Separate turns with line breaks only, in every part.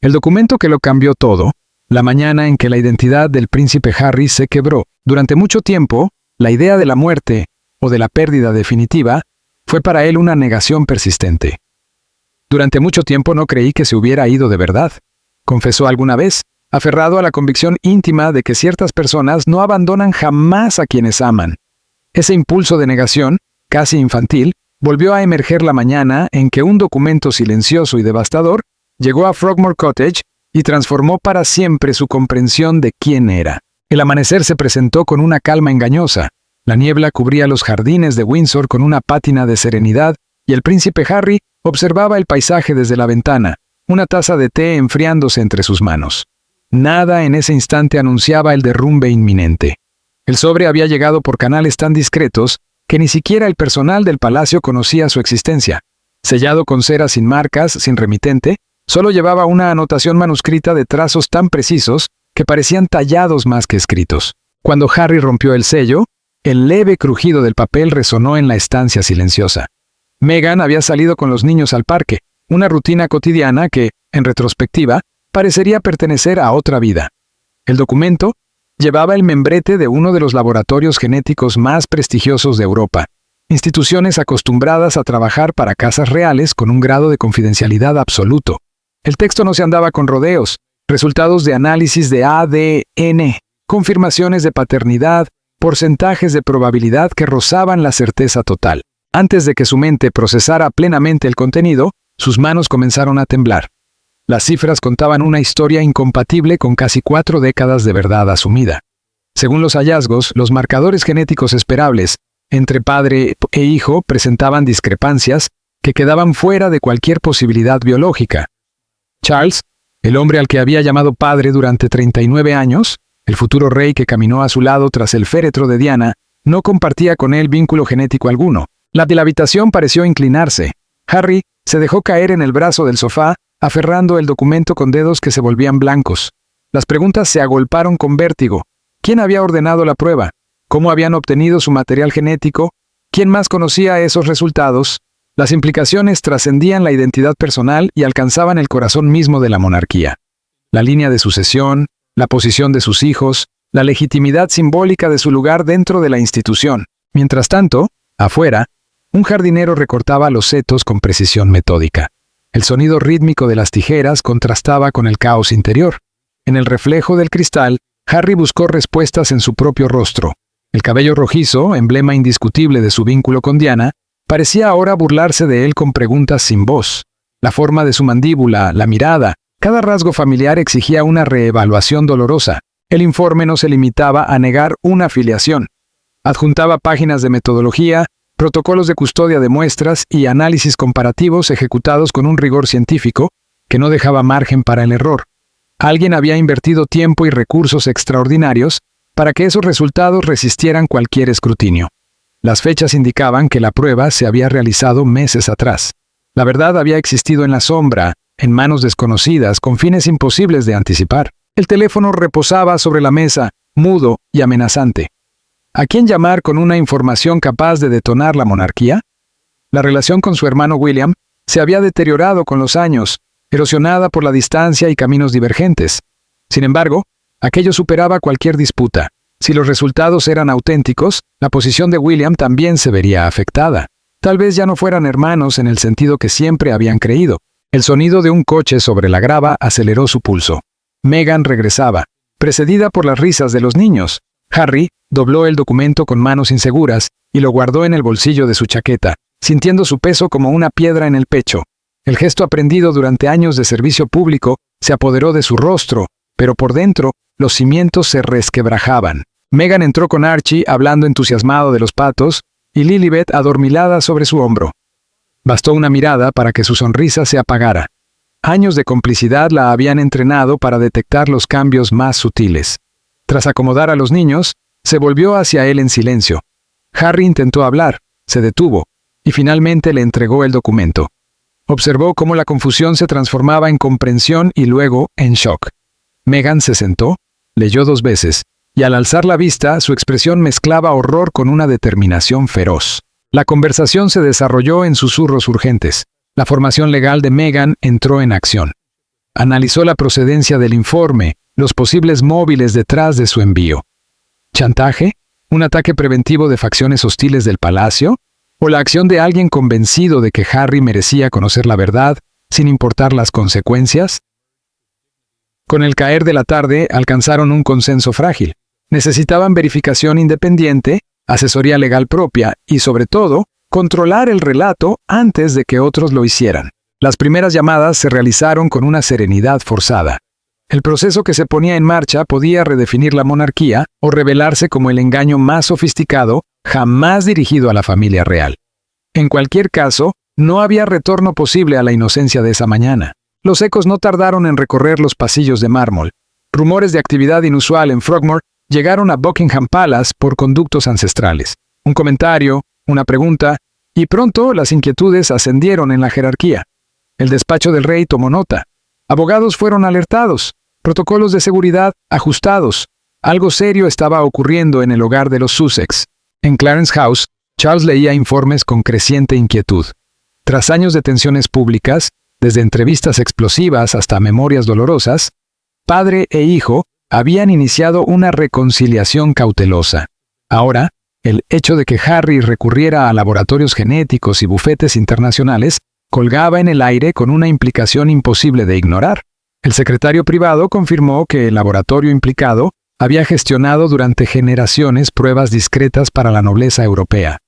El documento que lo cambió todo, la mañana en que la identidad del príncipe Harry se quebró. Durante mucho tiempo, la idea de la muerte o de la pérdida definitiva fue para él una negación persistente. Durante mucho tiempo no creí que se hubiera ido de verdad, confesó alguna vez, aferrado a la convicción íntima de que ciertas personas no abandonan jamás a quienes aman. Ese impulso de negación, casi infantil, volvió a emerger la mañana en que un documento silencioso y devastador llegó a Frogmore Cottage y transformó para siempre su comprensión de quién era. El amanecer se presentó con una calma engañosa. La niebla cubría los jardines de Windsor con una pátina de serenidad y el príncipe Harry observaba el paisaje desde la ventana, una taza de té enfriándose entre sus manos. Nada en ese instante anunciaba el derrumbe inminente. El sobre había llegado por canales tan discretos que ni siquiera el personal del palacio conocía su existencia. Sellado con cera sin marcas, sin remitente, solo llevaba una anotación manuscrita de trazos tan precisos que parecían tallados más que escritos. Cuando Harry rompió el sello, el leve crujido del papel resonó en la estancia silenciosa. Meghan había salido con los niños al parque, una rutina cotidiana que, en retrospectiva, parecería pertenecer a otra vida. El documento llevaba el membrete de uno de los laboratorios genéticos más prestigiosos de Europa, instituciones acostumbradas a trabajar para casas reales con un grado de confidencialidad absoluto. El texto no se andaba con rodeos, resultados de análisis de ADN, confirmaciones de paternidad, porcentajes de probabilidad que rozaban la certeza total. Antes de que su mente procesara plenamente el contenido, sus manos comenzaron a temblar. Las cifras contaban una historia incompatible con casi 4 décadas de verdad asumida. Según los hallazgos, los marcadores genéticos esperables entre padre e hijo presentaban discrepancias que quedaban fuera de cualquier posibilidad biológica. Charles, el hombre al que había llamado padre durante 39 años, el futuro rey que caminó a su lado tras el féretro de Diana, no compartía con él vínculo genético alguno. La de la habitación pareció inclinarse. Harry se dejó caer en el brazo del sofá, aferrando el documento con dedos que se volvían blancos. Las preguntas se agolparon con vértigo. ¿Quién había ordenado la prueba? ¿Cómo habían obtenido su material genético? ¿Quién más conocía esos resultados? Las implicaciones trascendían la identidad personal y alcanzaban el corazón mismo de la monarquía. La línea de sucesión, la posición de sus hijos, la legitimidad simbólica de su lugar dentro de la institución. Mientras tanto, afuera, un jardinero recortaba los setos con precisión metódica. El sonido rítmico de las tijeras contrastaba con el caos interior. En el reflejo del cristal, Harry buscó respuestas en su propio rostro. El cabello rojizo, emblema indiscutible de su vínculo con Diana, parecía ahora burlarse de él con preguntas sin voz. La forma de su mandíbula, la mirada, cada rasgo familiar exigía una reevaluación dolorosa. El informe no se limitaba a negar una filiación. Adjuntaba páginas de metodología, protocolos de custodia de muestras y análisis comparativos ejecutados con un rigor científico que no dejaba margen para el error. Alguien había invertido tiempo y recursos extraordinarios para que esos resultados resistieran cualquier escrutinio. Las fechas indicaban que la prueba se había realizado meses atrás. La verdad había existido en la sombra, en manos desconocidas, con fines imposibles de anticipar. El teléfono reposaba sobre la mesa, mudo y amenazante. ¿A quién llamar con una información capaz de detonar la monarquía? La relación con su hermano William se había deteriorado con los años, erosionada por la distancia y caminos divergentes. Sin embargo, aquello superaba cualquier disputa. Si los resultados eran auténticos, la posición de William también se vería afectada. Tal vez ya no fueran hermanos en el sentido que siempre habían creído. El sonido de un coche sobre la grava aceleró su pulso. Meghan regresaba, precedida por las risas de los niños. Harry dobló el documento con manos inseguras y lo guardó en el bolsillo de su chaqueta, sintiendo su peso como una piedra en el pecho. El gesto aprendido durante años de servicio público se apoderó de su rostro, pero por dentro los cimientos se resquebrajaban. Meghan entró con Archie hablando entusiasmado de los patos y Lilibet adormilada sobre su hombro. Bastó una mirada para que su sonrisa se apagara. Años de complicidad la habían entrenado para detectar los cambios más sutiles. Tras acomodar a los niños, se volvió hacia él en silencio. Harry intentó hablar, se detuvo, y finalmente le entregó el documento. Observó cómo la confusión se transformaba en comprensión y luego en shock. Meghan se sentó, leyó 2 veces, y al alzar la vista, su expresión mezclaba horror con una determinación feroz. La conversación se desarrolló en susurros urgentes. La formación legal de Meghan entró en acción. Analizó la procedencia del informe, los posibles móviles detrás de su envío. ¿Chantaje? ¿Un ataque preventivo de facciones hostiles del palacio? ¿O la acción de alguien convencido de que Harry merecía conocer la verdad, sin importar las consecuencias? Con el caer de la tarde alcanzaron un consenso frágil. Necesitaban verificación independiente, asesoría legal propia y, sobre todo, controlar el relato antes de que otros lo hicieran. Las primeras llamadas se realizaron con una serenidad forzada. El proceso que se ponía en marcha podía redefinir la monarquía o revelarse como el engaño más sofisticado jamás dirigido a la familia real. En cualquier caso, no había retorno posible a la inocencia de esa mañana. Los ecos no tardaron en recorrer los pasillos de mármol. Rumores de actividad inusual en Frogmore llegaron a Buckingham Palace por conductos ancestrales. Un comentario, una pregunta, y pronto las inquietudes ascendieron en la jerarquía. El despacho del rey tomó nota. Abogados fueron alertados. Protocolos de seguridad ajustados. Algo serio estaba ocurriendo en el hogar de los Sussex. En Clarence House, Charles leía informes con creciente inquietud. Tras años de tensiones públicas, desde entrevistas explosivas hasta memorias dolorosas, padre e hijo habían iniciado una reconciliación cautelosa. Ahora, el hecho de que Harry recurriera a laboratorios genéticos y bufetes internacionales colgaba en el aire con una implicación imposible de ignorar. El secretario privado confirmó que el laboratorio implicado había gestionado durante generaciones pruebas discretas para la nobleza europea.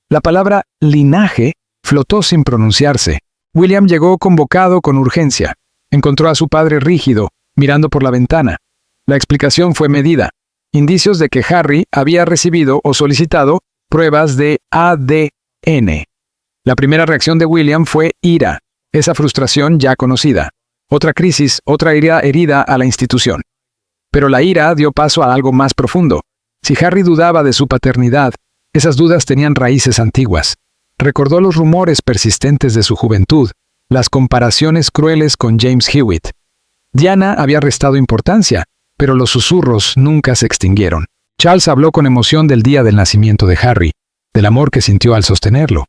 La palabra linaje flotó sin pronunciarse. William llegó convocado con urgencia. Encontró a su padre rígido, mirando por la ventana. La explicación fue medida. Indicios de que Harry había recibido o solicitado pruebas de ADN. La primera reacción de William fue ira, esa frustración ya conocida. Otra crisis, otra herida a la institución. Pero la ira dio paso a algo más profundo. Si Harry dudaba de su paternidad, esas dudas tenían raíces antiguas. Recordó los rumores persistentes de su juventud, las comparaciones crueles con James Hewitt. Diana había restado importancia, pero los susurros nunca se extinguieron. Charles habló con emoción del día del nacimiento de Harry, del amor que sintió al sostenerlo.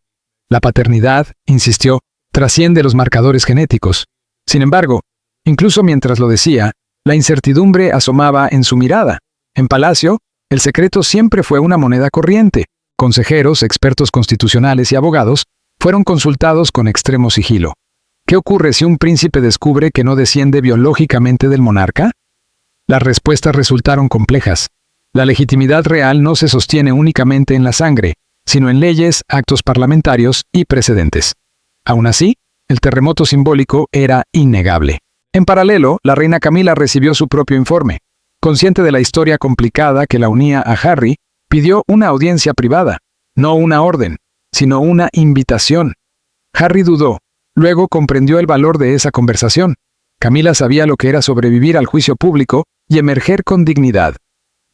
La paternidad, insistió, trasciende los marcadores genéticos. Sin embargo, incluso mientras lo decía, la incertidumbre asomaba en su mirada. En Palacio, el secreto siempre fue una moneda corriente. Consejeros, expertos constitucionales y abogados fueron consultados con extremo sigilo. ¿Qué ocurre si un príncipe descubre que no desciende biológicamente del monarca? Las respuestas resultaron complejas. La legitimidad real no se sostiene únicamente en la sangre, sino en leyes, actos parlamentarios y precedentes. Aún así, el terremoto simbólico era innegable. En paralelo, la reina Camila recibió su propio informe. Consciente de la historia complicada que la unía a Harry, pidió una audiencia privada, no una orden, sino una invitación. Harry dudó, luego comprendió el valor de esa conversación. Camila sabía lo que era sobrevivir al juicio público y emerger con dignidad.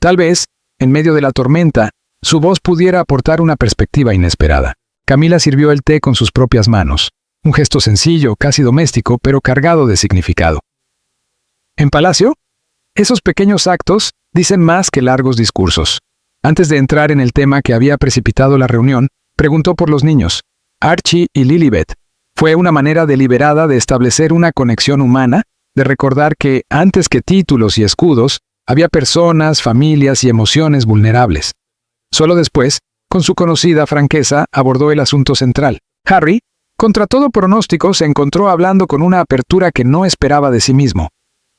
Tal vez, en medio de la tormenta, su voz pudiera aportar una perspectiva inesperada. Camila sirvió el té con sus propias manos. Un gesto sencillo, casi doméstico, pero cargado de significado. En Palacio, esos pequeños actos dicen más que largos discursos. Antes de entrar en el tema que había precipitado la reunión, preguntó por los niños. Archie y Lilibet. Fue una manera deliberada de establecer una conexión humana, de recordar que, antes que títulos y escudos, había personas, familias y emociones vulnerables. Solo después, con su conocida franqueza, abordó el asunto central. Harry, contra todo pronóstico, se encontró hablando con una apertura que no esperaba de sí mismo.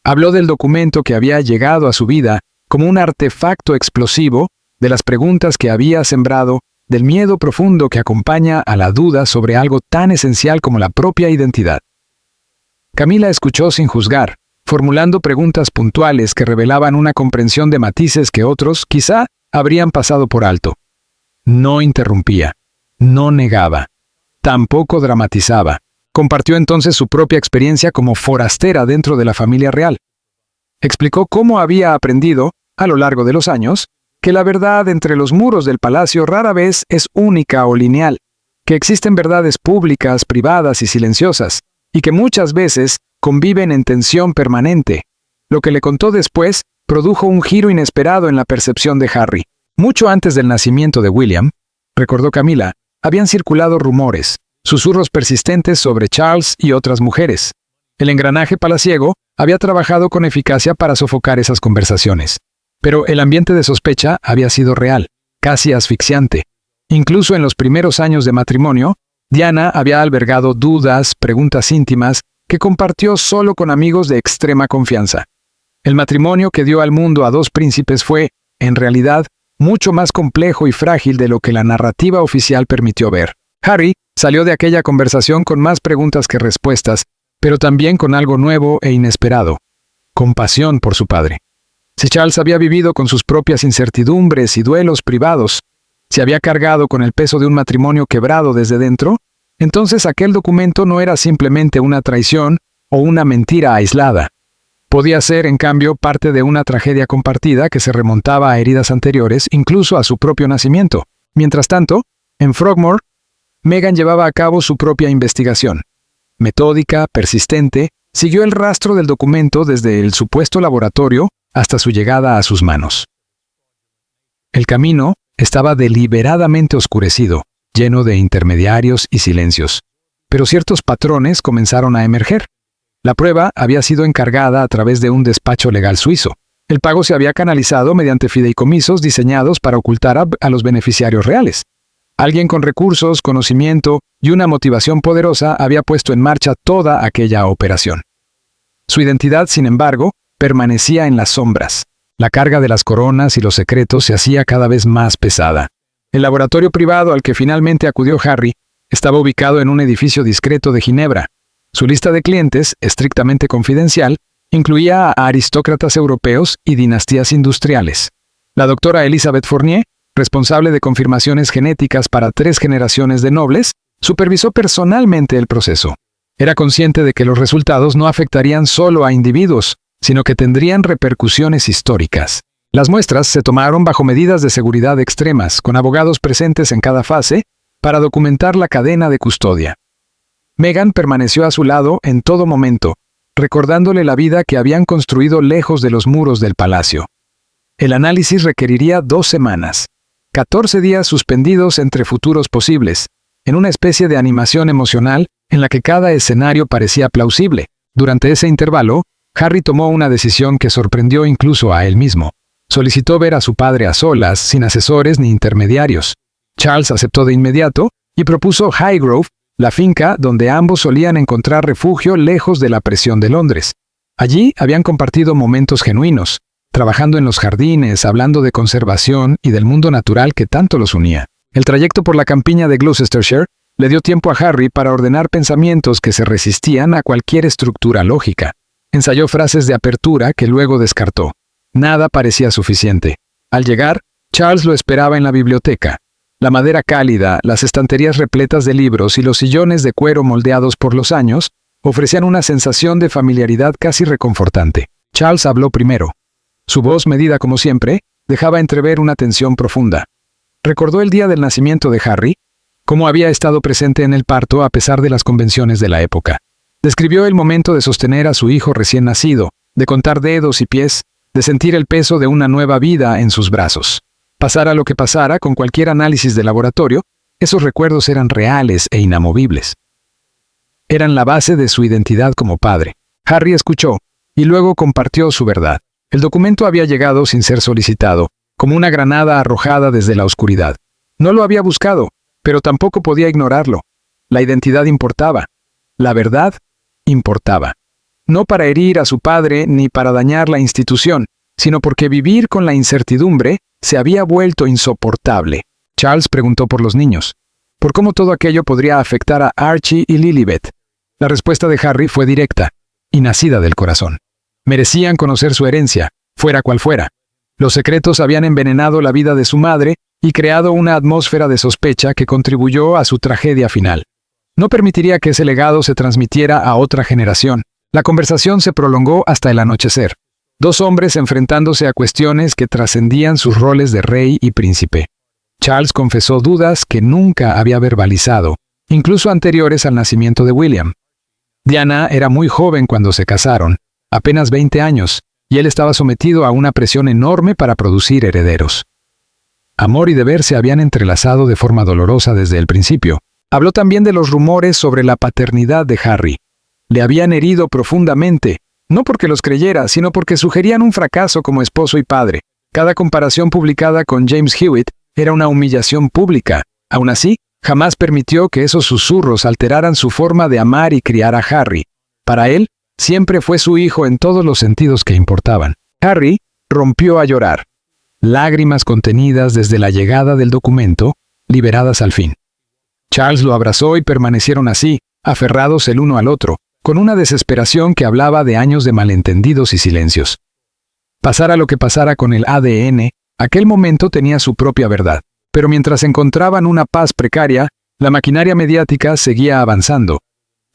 Habló del documento que había llegado a su vida como un artefacto explosivo, de las preguntas que había sembrado, del miedo profundo que acompaña a la duda sobre algo tan esencial como la propia identidad. Camila escuchó sin juzgar, formulando preguntas puntuales que revelaban una comprensión de matices que otros, quizá, habrían pasado por alto. No interrumpía, no negaba, tampoco dramatizaba. Compartió entonces su propia experiencia como forastera dentro de la familia real. Explicó cómo había aprendido, a lo largo de los años, que la verdad entre los muros del palacio rara vez es única o lineal, que existen verdades públicas, privadas y silenciosas, y que muchas veces conviven en tensión permanente. Lo que le contó después produjo un giro inesperado en la percepción de Harry. Mucho antes del nacimiento de William, recordó Camila, habían circulado rumores, susurros persistentes sobre Charles y otras mujeres. El engranaje palaciego había trabajado con eficacia para sofocar esas conversaciones. Pero el ambiente de sospecha había sido real, casi asfixiante. Incluso en los primeros años de matrimonio, Diana había albergado dudas, preguntas íntimas, que compartió solo con amigos de extrema confianza. El matrimonio que dio al mundo a dos príncipes fue, en realidad, mucho más complejo y frágil de lo que la narrativa oficial permitió ver. Harry salió de aquella conversación con más preguntas que respuestas, pero también con algo nuevo e inesperado: compasión por su padre. Si Charles había vivido con sus propias incertidumbres y duelos privados, si había cargado con el peso de un matrimonio quebrado desde dentro, entonces aquel documento no era simplemente una traición o una mentira aislada. Podía ser, en cambio, parte de una tragedia compartida que se remontaba a heridas anteriores, incluso a su propio nacimiento. Mientras tanto, en Frogmore, Meghan llevaba a cabo su propia investigación. Metódica, persistente, siguió el rastro del documento desde el supuesto laboratorio hasta su llegada a sus manos. El camino estaba deliberadamente oscurecido, lleno de intermediarios y silencios. Pero ciertos patrones comenzaron a emerger. La prueba había sido encargada a través de un despacho legal suizo. El pago se había canalizado mediante fideicomisos diseñados para ocultar a los beneficiarios reales. Alguien con recursos, conocimiento y una motivación poderosa había puesto en marcha toda aquella operación. Su identidad, sin embargo, permanecía en las sombras. La carga de las coronas y los secretos se hacía cada vez más pesada. El laboratorio privado al que finalmente acudió Harry estaba ubicado en un edificio discreto de Ginebra. Su lista de clientes, estrictamente confidencial, incluía a aristócratas europeos y dinastías industriales. La doctora Elizabeth Fournier, responsable de confirmaciones genéticas para 3 generaciones de nobles, supervisó personalmente el proceso. Era consciente de que los resultados no afectarían solo a individuos, sino que tendrían repercusiones históricas. Las muestras se tomaron bajo medidas de seguridad extremas, con abogados presentes en cada fase, para documentar la cadena de custodia. Meghan permaneció a su lado en todo momento, recordándole la vida que habían construido lejos de los muros del palacio. El análisis requeriría 2 semanas, 14 días suspendidos entre futuros posibles, en una especie de animación emocional en la que cada escenario parecía plausible. Durante ese intervalo, Harry tomó una decisión que sorprendió incluso a él mismo. Solicitó ver a su padre a solas, sin asesores ni intermediarios. Charles aceptó de inmediato y propuso Highgrove, la finca donde ambos solían encontrar refugio lejos de la presión de Londres. Allí habían compartido momentos genuinos, trabajando en los jardines, hablando de conservación y del mundo natural que tanto los unía. El trayecto por la campiña de Gloucestershire le dio tiempo a Harry para ordenar pensamientos que se resistían a cualquier estructura lógica. Ensayó frases de apertura que luego descartó. Nada parecía suficiente. Al llegar, Charles lo esperaba en la biblioteca. La madera cálida, las estanterías repletas de libros y los sillones de cuero moldeados por los años ofrecían una sensación de familiaridad casi reconfortante. Charles habló primero. Su voz, medida como siempre, dejaba entrever una tensión profunda. Recordó el día del nacimiento de Harry, cómo había estado presente en el parto a pesar de las convenciones de la época. Describió el momento de sostener a su hijo recién nacido, de contar dedos y pies, de sentir el peso de una nueva vida en sus brazos. Pasara lo que pasara con cualquier análisis de laboratorio, esos recuerdos eran reales e inamovibles. Eran la base de su identidad como padre. Harry escuchó, y luego compartió su verdad. El documento había llegado sin ser solicitado, como una granada arrojada desde la oscuridad. No lo había buscado, pero tampoco podía ignorarlo. La identidad importaba. La verdad importaba. No para herir a su padre ni para dañar la institución, sino porque vivir con la incertidumbre se había vuelto insoportable. Charles preguntó por los niños, por cómo todo aquello podría afectar a Archie y Lilibet. La respuesta de Harry fue directa y nacida del corazón. Merecían conocer su herencia, fuera cual fuera. Los secretos habían envenenado la vida de su madre y creado una atmósfera de sospecha que contribuyó a su tragedia final. No permitiría que ese legado se transmitiera a otra generación. La conversación se prolongó hasta el anochecer. 2 hombres enfrentándose a cuestiones que trascendían sus roles de rey y príncipe. Charles confesó dudas que nunca había verbalizado, incluso anteriores al nacimiento de William. Diana era muy joven cuando se casaron, apenas 20 años, y él estaba sometido a una presión enorme para producir herederos. Amor y deber se habían entrelazado de forma dolorosa desde el principio. Habló también de los rumores sobre la paternidad de Harry. Le habían herido profundamente, no porque los creyera, sino porque sugerían un fracaso como esposo y padre. Cada comparación publicada con James Hewitt era una humillación pública. Aún así, jamás permitió que esos susurros alteraran su forma de amar y criar a Harry. Para él, siempre fue su hijo en todos los sentidos que importaban. Harry rompió a llorar. Lágrimas contenidas desde la llegada del documento, liberadas al fin. Charles lo abrazó y permanecieron así, aferrados el uno al otro, con una desesperación que hablaba de años de malentendidos y silencios. Pasara lo que pasara con el ADN, aquel momento tenía su propia verdad. Pero mientras encontraban una paz precaria, la maquinaria mediática seguía avanzando.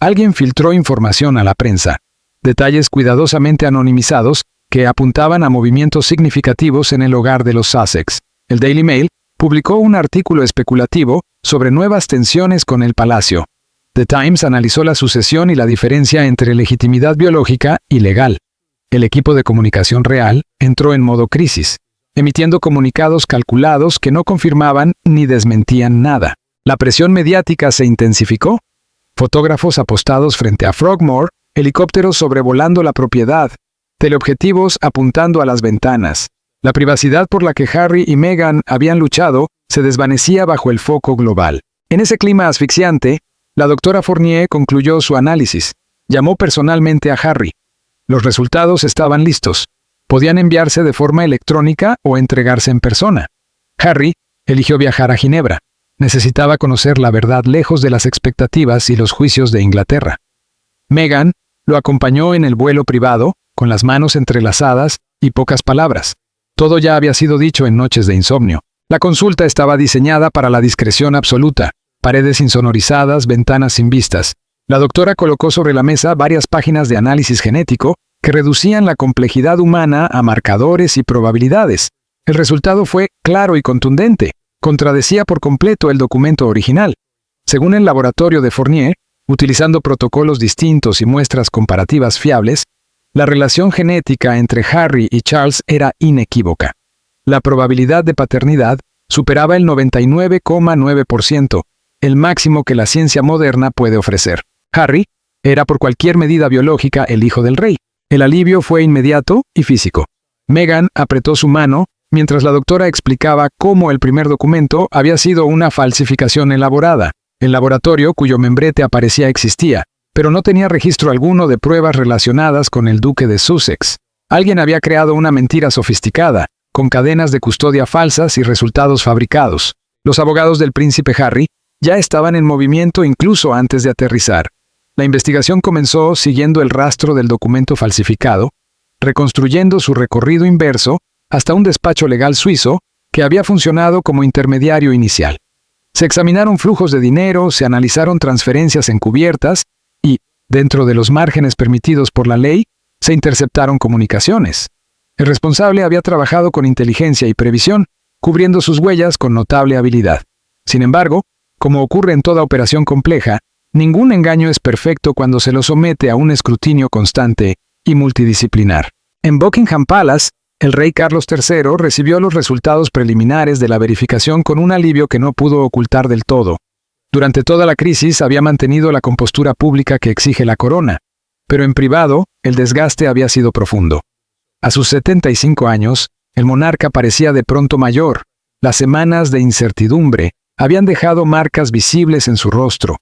Alguien filtró información a la prensa, detalles cuidadosamente anonimizados que apuntaban a movimientos significativos en el hogar de los Sussex. El Daily Mail publicó un artículo especulativo sobre nuevas tensiones con el palacio. The Times analizó la sucesión y la diferencia entre legitimidad biológica y legal. El equipo de comunicación real entró en modo crisis, emitiendo comunicados calculados que no confirmaban ni desmentían nada. La presión mediática se intensificó. Fotógrafos apostados frente a Frogmore, helicópteros sobrevolando la propiedad, teleobjetivos apuntando a las ventanas. La privacidad por la que Harry y Meghan habían luchado se desvanecía bajo el foco global. En ese clima asfixiante, la doctora Fournier concluyó su análisis. Llamó personalmente a Harry. Los resultados estaban listos. Podían enviarse de forma electrónica o entregarse en persona. Harry eligió viajar a Ginebra. Necesitaba conocer la verdad lejos de las expectativas y los juicios de Inglaterra. Meghan lo acompañó en el vuelo privado, con las manos entrelazadas y pocas palabras. Todo ya había sido dicho en noches de insomnio. La consulta estaba diseñada para la discreción absoluta. Paredes insonorizadas, ventanas sin vistas. La doctora colocó sobre la mesa varias páginas de análisis genético que reducían la complejidad humana a marcadores y probabilidades. El resultado fue claro y contundente. Contradecía por completo el documento original. Según el laboratorio de Fournier, utilizando protocolos distintos y muestras comparativas fiables, la relación genética entre Harry y Charles era inequívoca. La probabilidad de paternidad superaba el 99,9%, el máximo que la ciencia moderna puede ofrecer. Harry era por cualquier medida biológica el hijo del rey. El alivio fue inmediato y físico. Meghan apretó su mano mientras la doctora explicaba cómo el primer documento había sido una falsificación elaborada. El laboratorio cuyo membrete aparecía existía, pero no tenía registro alguno de pruebas relacionadas con el duque de Sussex. Alguien había creado una mentira sofisticada, con cadenas de custodia falsas y resultados fabricados. Los abogados del príncipe Harry ya estaban en movimiento incluso antes de aterrizar. La investigación comenzó siguiendo el rastro del documento falsificado, reconstruyendo su recorrido inverso hasta un despacho legal suizo que había funcionado como intermediario inicial. Se examinaron flujos de dinero, se analizaron transferencias encubiertas y, dentro de los márgenes permitidos por la ley, se interceptaron comunicaciones. El responsable había trabajado con inteligencia y previsión, cubriendo sus huellas con notable habilidad. Sin embargo, como ocurre en toda operación compleja, ningún engaño es perfecto cuando se lo somete a un escrutinio constante y multidisciplinar. En Buckingham Palace, el rey Carlos III recibió los resultados preliminares de la verificación con un alivio que no pudo ocultar del todo. Durante toda la crisis había mantenido la compostura pública que exige la corona, pero en privado el desgaste había sido profundo. A sus 75 años, el monarca parecía de pronto mayor. Las semanas de incertidumbre habían dejado marcas visibles en su rostro,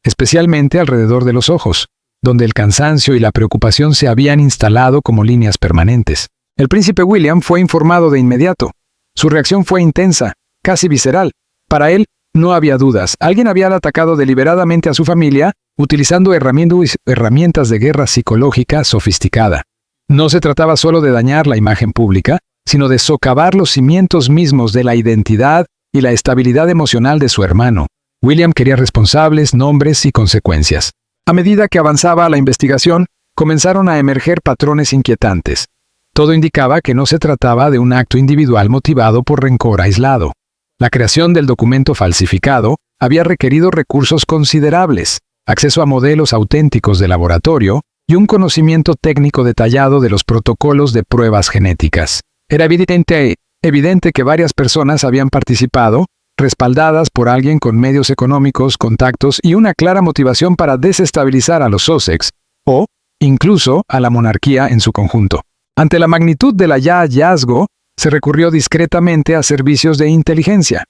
especialmente alrededor de los ojos, donde el cansancio y la preocupación se habían instalado como líneas permanentes. El príncipe William fue informado de inmediato. Su reacción fue intensa, casi visceral. Para él, no había dudas. Alguien había atacado deliberadamente a su familia, utilizando herramientas de guerra psicológica sofisticada. No se trataba solo de dañar la imagen pública, sino de socavar los cimientos mismos de la identidad y la estabilidad emocional de su hermano. William quería responsables, nombres y consecuencias. A medida que avanzaba la investigación, comenzaron a emerger patrones inquietantes. Todo indicaba que no se trataba de un acto individual motivado por rencor aislado. La creación del documento falsificado había requerido recursos considerables, acceso a modelos auténticos de laboratorio y un conocimiento técnico detallado de los protocolos de pruebas genéticas. Era evidente que varias personas habían participado, respaldadas por alguien con medios económicos, contactos y una clara motivación para desestabilizar a los Sussex, o, incluso, a la monarquía en su conjunto. Ante la magnitud del hallazgo, se recurrió discretamente a servicios de inteligencia.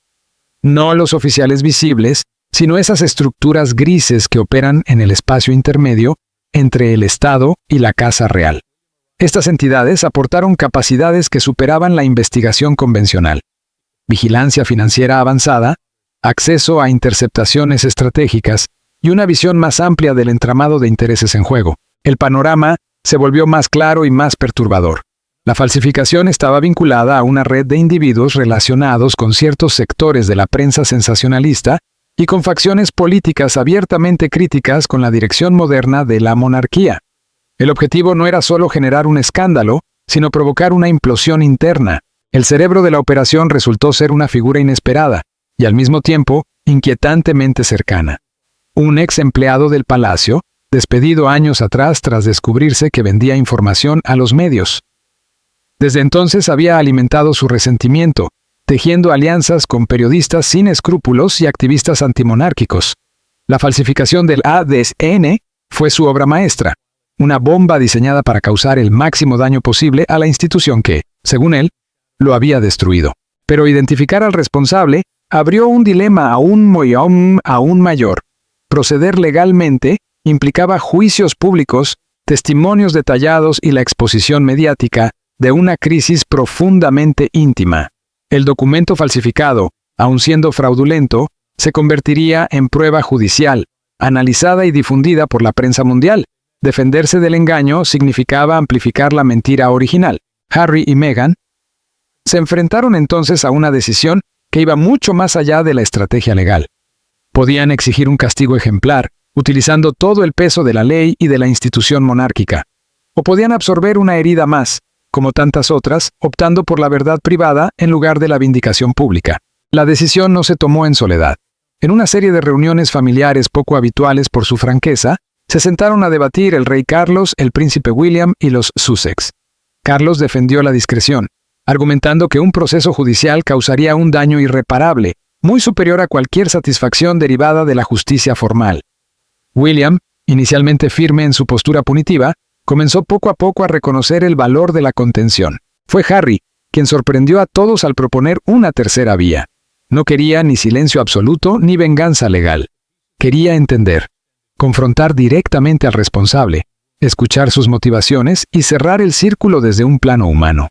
No los oficiales visibles, sino esas estructuras grises que operan en el espacio intermedio entre el Estado y la Casa Real. Estas entidades aportaron capacidades que superaban la investigación convencional. Vigilancia financiera avanzada, acceso a interceptaciones estratégicas y una visión más amplia del entramado de intereses en juego. El panorama se volvió más claro y más perturbador. La falsificación estaba vinculada a una red de individuos relacionados con ciertos sectores de la prensa sensacionalista y con facciones políticas abiertamente críticas con la dirección moderna de la monarquía. El objetivo no era solo generar un escándalo, sino provocar una implosión interna. El cerebro de la operación resultó ser una figura inesperada y al mismo tiempo inquietantemente cercana. Un ex empleado del palacio, despedido años atrás tras descubrirse que vendía información a los medios. Desde entonces había alimentado su resentimiento, tejiendo alianzas con periodistas sin escrúpulos y activistas antimonárquicos. La falsificación del ADN fue su obra maestra, una bomba diseñada para causar el máximo daño posible a la institución que, según él, lo había destruido. Pero identificar al responsable abrió un dilema aún mayor. Proceder legalmente implicaba juicios públicos, testimonios detallados y la exposición mediática de una crisis profundamente íntima. El documento falsificado, aun siendo fraudulento, se convertiría en prueba judicial, analizada y difundida por la prensa mundial. Defenderse del engaño significaba amplificar la mentira original. Harry y Meghan se enfrentaron entonces a una decisión que iba mucho más allá de la estrategia legal. Podían exigir un castigo ejemplar, utilizando todo el peso de la ley y de la institución monárquica. O podían absorber una herida más, como tantas otras, optando por la verdad privada en lugar de la vindicación pública. La decisión no se tomó en soledad. En una serie de reuniones familiares poco habituales por su franqueza, se sentaron a debatir el rey Carlos, el príncipe William y los Sussex. Carlos defendió la discreción, argumentando que un proceso judicial causaría un daño irreparable, muy superior a cualquier satisfacción derivada de la justicia formal. William, inicialmente firme en su postura punitiva, comenzó poco a poco a reconocer el valor de la contención. Fue Harry quien sorprendió a todos al proponer una tercera vía. No quería ni silencio absoluto ni venganza legal. Quería entender, confrontar directamente al responsable, escuchar sus motivaciones y cerrar el círculo desde un plano humano.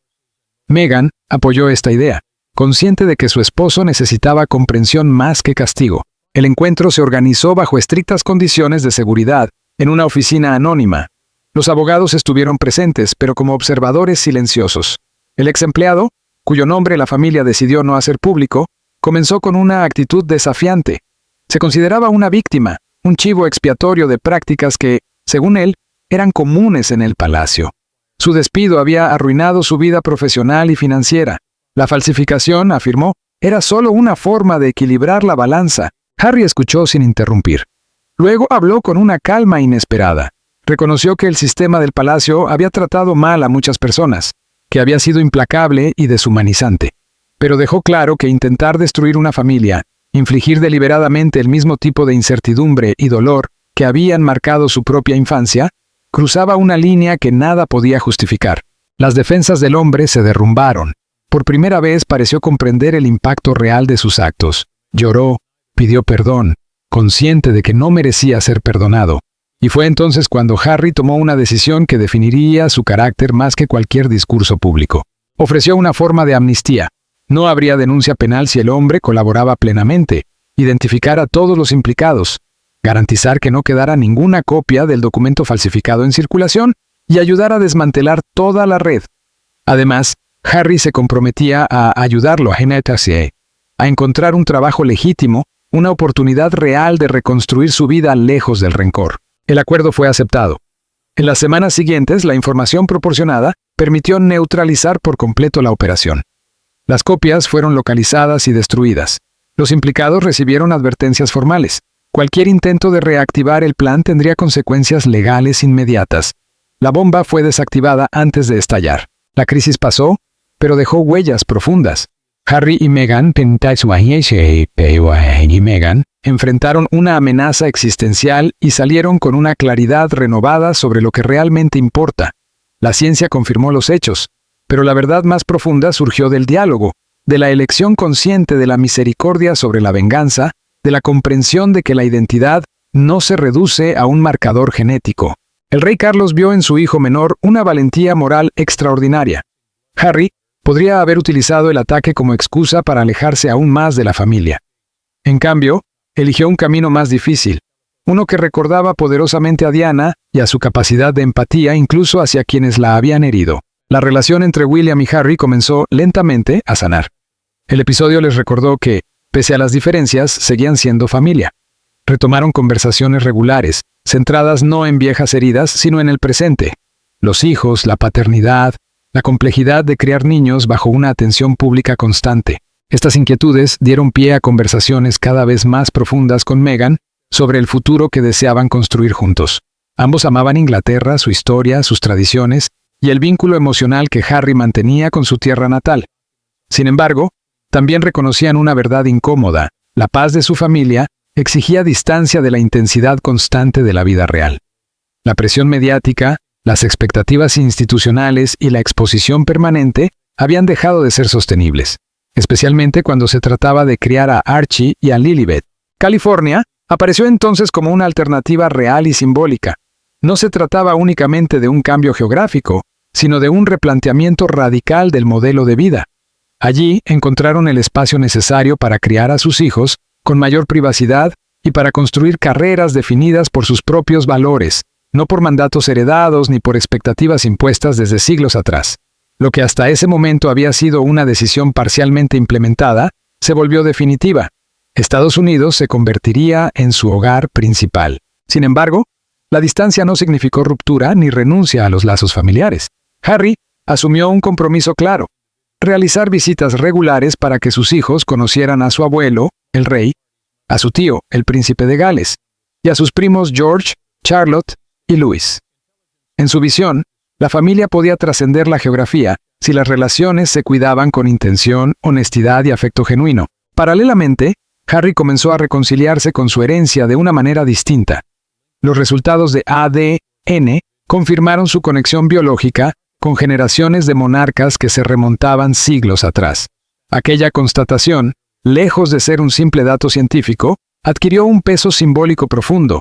Meghan apoyó esta idea, consciente de que su esposo necesitaba comprensión más que castigo. El encuentro se organizó bajo estrictas condiciones de seguridad, en una oficina anónima. Los abogados estuvieron presentes, pero como observadores silenciosos. El ex empleado, cuyo nombre la familia decidió no hacer público, comenzó con una actitud desafiante. Se consideraba una víctima, un chivo expiatorio de prácticas que, según él, eran comunes en el palacio. Su despido había arruinado su vida profesional y financiera. La falsificación, afirmó, era solo una forma de equilibrar la balanza. Harry escuchó sin interrumpir. Luego habló con una calma inesperada. Reconoció que el sistema del palacio había tratado mal a muchas personas, que había sido implacable y deshumanizante. Pero dejó claro que intentar destruir una familia, infligir deliberadamente el mismo tipo de incertidumbre y dolor que habían marcado su propia infancia, cruzaba una línea que nada podía justificar. Las defensas del hombre se derrumbaron. Por primera vez pareció comprender el impacto real de sus actos. Lloró, pidió perdón, consciente de que no merecía ser perdonado. Y fue entonces cuando Harry tomó una decisión que definiría su carácter más que cualquier discurso público. Ofreció una forma de amnistía. No habría denuncia penal si el hombre colaboraba plenamente, identificar a todos los implicados, garantizar que no quedara ninguna copia del documento falsificado en circulación y ayudar a desmantelar toda la red. Además, Harry se comprometía a ayudarlo a encontrar un trabajo legítimo, una oportunidad real de reconstruir su vida lejos del rencor. El acuerdo fue aceptado. En las semanas siguientes, la información proporcionada permitió neutralizar por completo la operación. Las copias fueron localizadas y destruidas. Los implicados recibieron advertencias formales. Cualquier intento de reactivar el plan tendría consecuencias legales inmediatas. La bomba fue desactivada antes de estallar. La crisis pasó, pero dejó huellas profundas. Harry y Meghan enfrentaron una amenaza existencial y salieron con una claridad renovada sobre lo que realmente importa. La ciencia confirmó los hechos, pero la verdad más profunda surgió del diálogo, de la elección consciente de la misericordia sobre la venganza, de la comprensión de que la identidad no se reduce a un marcador genético. El rey Carlos vio en su hijo menor una valentía moral extraordinaria. Harry podría haber utilizado el ataque como excusa para alejarse aún más de la familia. En cambio, eligió un camino más difícil, uno que recordaba poderosamente a Diana y a su capacidad de empatía incluso hacia quienes la habían herido. La relación entre William y Harry comenzó lentamente a sanar. El episodio les recordó que, pese a las diferencias, seguían siendo familia. Retomaron conversaciones regulares, centradas no en viejas heridas, sino en el presente. Los hijos, la paternidad, la complejidad de criar niños bajo una atención pública constante. Estas inquietudes dieron pie a conversaciones cada vez más profundas con Meghan sobre el futuro que deseaban construir juntos. Ambos amaban Inglaterra, su historia, sus tradiciones y el vínculo emocional que Harry mantenía con su tierra natal. Sin embargo, también reconocían una verdad incómoda: la paz de su familia exigía distancia de la intensidad constante de la vida real. La presión mediática, las expectativas institucionales y la exposición permanente habían dejado de ser sostenibles, especialmente cuando se trataba de criar a Archie y a Lilibet. California apareció entonces como una alternativa real y simbólica. No se trataba únicamente de un cambio geográfico, sino de un replanteamiento radical del modelo de vida. Allí encontraron el espacio necesario para criar a sus hijos con mayor privacidad y para construir carreras definidas por sus propios valores, no por mandatos heredados ni por expectativas impuestas desde siglos atrás. Lo que hasta ese momento había sido una decisión parcialmente implementada, se volvió definitiva. Estados Unidos se convertiría en su hogar principal. Sin embargo, la distancia no significó ruptura ni renuncia a los lazos familiares. Harry asumió un compromiso claro: realizar visitas regulares para que sus hijos conocieran a su abuelo, el rey, a su tío, el príncipe de Gales, y a sus primos George, Charlotte y Louis. En su visión, la familia podía trascender la geografía si las relaciones se cuidaban con intención, honestidad y afecto genuino. Paralelamente, Harry comenzó a reconciliarse con su herencia de una manera distinta. Los resultados de ADN confirmaron su conexión biológica con generaciones de monarcas que se remontaban siglos atrás. Aquella constatación, lejos de ser un simple dato científico, adquirió un peso simbólico profundo.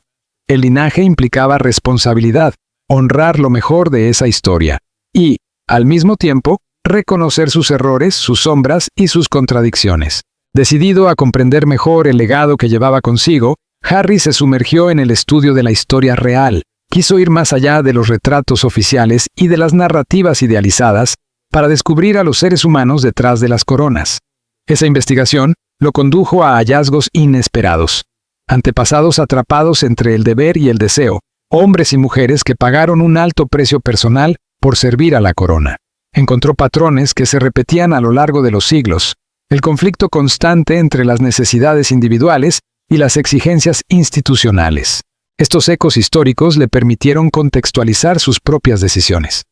El linaje implicaba responsabilidad, honrar lo mejor de esa historia, y, al mismo tiempo, reconocer sus errores, sus sombras y sus contradicciones. Decidido a comprender mejor el legado que llevaba consigo, Harry se sumergió en el estudio de la historia real. Quiso ir más allá de los retratos oficiales y de las narrativas idealizadas para descubrir a los seres humanos detrás de las coronas. Esa investigación lo condujo a hallazgos inesperados. Antepasados atrapados entre el deber y el deseo, hombres y mujeres que pagaron un alto precio personal por servir a la corona. Encontró patrones que se repetían a lo largo de los siglos: el conflicto constante entre las necesidades individuales y las exigencias institucionales. Estos ecos históricos le permitieron contextualizar sus propias decisiones.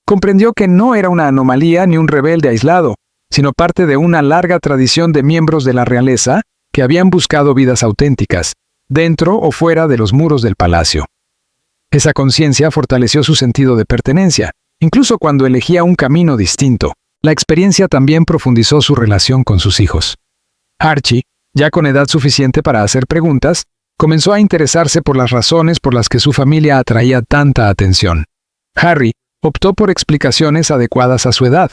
Comprendió que no era una anomalía ni un rebelde aislado, sino parte de una larga tradición de miembros de la realeza que habían buscado vidas auténticas, dentro o fuera de los muros del palacio. Esa conciencia fortaleció su sentido de pertenencia, incluso cuando elegía un camino distinto. La experiencia también profundizó su relación con sus hijos. Archie, ya con edad suficiente para hacer preguntas, comenzó a interesarse por las razones por las que su familia atraía tanta atención. Harry optó por explicaciones adecuadas a su edad,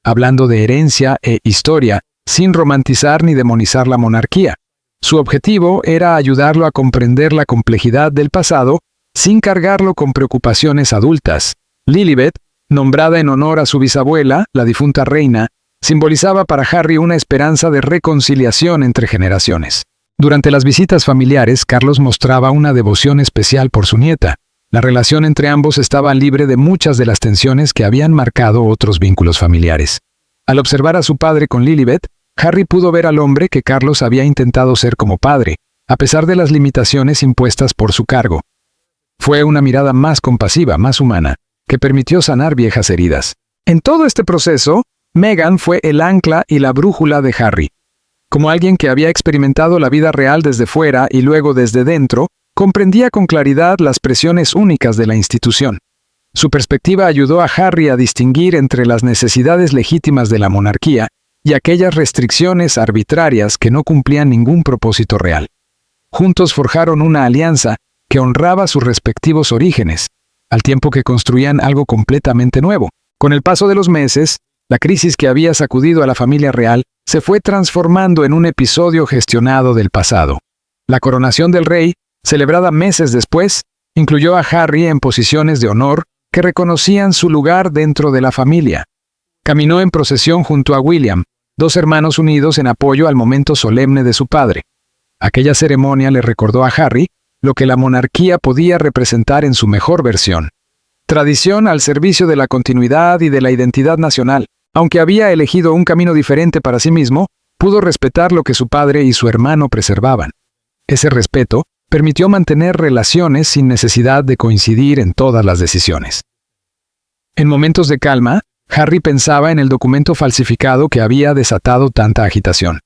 hablando de herencia e historia, sin romantizar ni demonizar la monarquía. Su objetivo era ayudarlo a comprender la complejidad del pasado sin cargarlo con preocupaciones adultas. Lilibet, nombrada en honor a su bisabuela, la difunta reina, simbolizaba para Harry una esperanza de reconciliación entre generaciones. Durante las visitas familiares, Carlos mostraba una devoción especial por su nieta. La relación entre ambos estaba libre de muchas de las tensiones que habían marcado otros vínculos familiares. Al observar a su padre con Lilibet, Harry pudo ver al hombre que Carlos había intentado ser como padre, a pesar de las limitaciones impuestas por su cargo. Fue una mirada más compasiva, más humana, que permitió sanar viejas heridas. En todo este proceso, Meghan fue el ancla y la brújula de Harry. Como alguien que había experimentado la vida real desde fuera y luego desde dentro, comprendía con claridad las presiones únicas de la institución. Su perspectiva ayudó a Harry a distinguir entre las necesidades legítimas de la monarquía y aquellas restricciones arbitrarias que no cumplían ningún propósito real. Juntos forjaron una alianza que honraba sus respectivos orígenes, al tiempo que construían algo completamente nuevo. Con el paso de los meses, la crisis que había sacudido a la familia real se fue transformando en un episodio gestionado del pasado. La coronación del rey, celebrada meses después, incluyó a Harry en posiciones de honor que reconocían su lugar dentro de la familia. Caminó en procesión junto a William, dos hermanos unidos en apoyo al momento solemne de su padre. Aquella ceremonia le recordó a Harry lo que la monarquía podía representar en su mejor versión. Tradición al servicio de la continuidad y de la identidad nacional. Aunque había elegido un camino diferente para sí mismo, pudo respetar lo que su padre y su hermano preservaban. Ese respeto permitió mantener relaciones sin necesidad de coincidir en todas las decisiones. En momentos de calma, Harry pensaba en el documento falsificado que había desatado tanta agitación.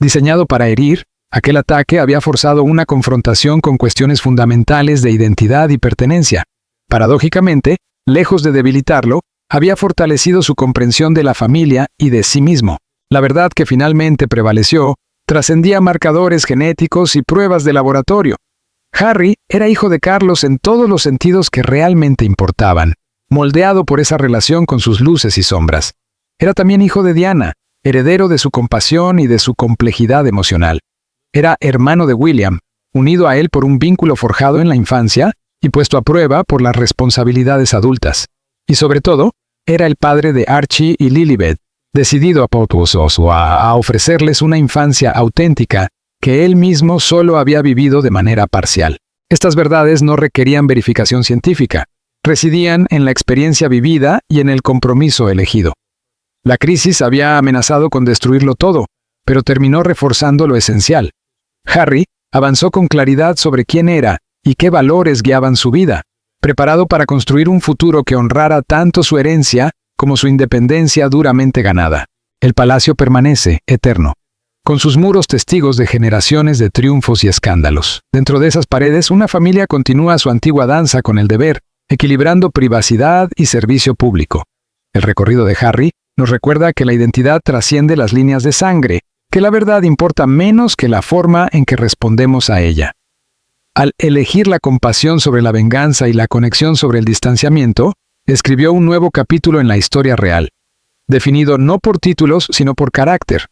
Diseñado para herir, aquel ataque había forzado una confrontación con cuestiones fundamentales de identidad y pertenencia. Paradójicamente, lejos de debilitarlo, había fortalecido su comprensión de la familia y de sí mismo. La verdad que finalmente prevaleció trascendía marcadores genéticos y pruebas de laboratorio. Harry era hijo de Carlos en todos los sentidos que realmente importaban, moldeado por esa relación con sus luces y sombras. Era también hijo de Diana, heredero de su compasión y de su complejidad emocional. Era hermano de William, unido a él por un vínculo forjado en la infancia y puesto a prueba por las responsabilidades adultas. Y sobre todo, era el padre de Archie y Lilibet, decidido a ofrecerles una infancia auténtica que él mismo solo había vivido de manera parcial. Estas verdades no requerían verificación científica, residían en la experiencia vivida y en el compromiso elegido. La crisis había amenazado con destruirlo todo, pero terminó reforzando lo esencial. Harry avanzó con claridad sobre quién era y qué valores guiaban su vida, preparado para construir un futuro que honrara tanto su herencia como su independencia duramente ganada. El palacio permanece eterno, con sus muros testigos de generaciones de triunfos y escándalos. Dentro de esas paredes, una familia continúa su antigua danza con el deber, equilibrando privacidad y servicio público. El recorrido de Harry nos recuerda que la identidad trasciende las líneas de sangre, que la verdad importa menos que la forma en que respondemos a ella. Al elegir la compasión sobre la venganza y la conexión sobre el distanciamiento, escribió un nuevo capítulo en la historia real, definido no por títulos sino por carácter.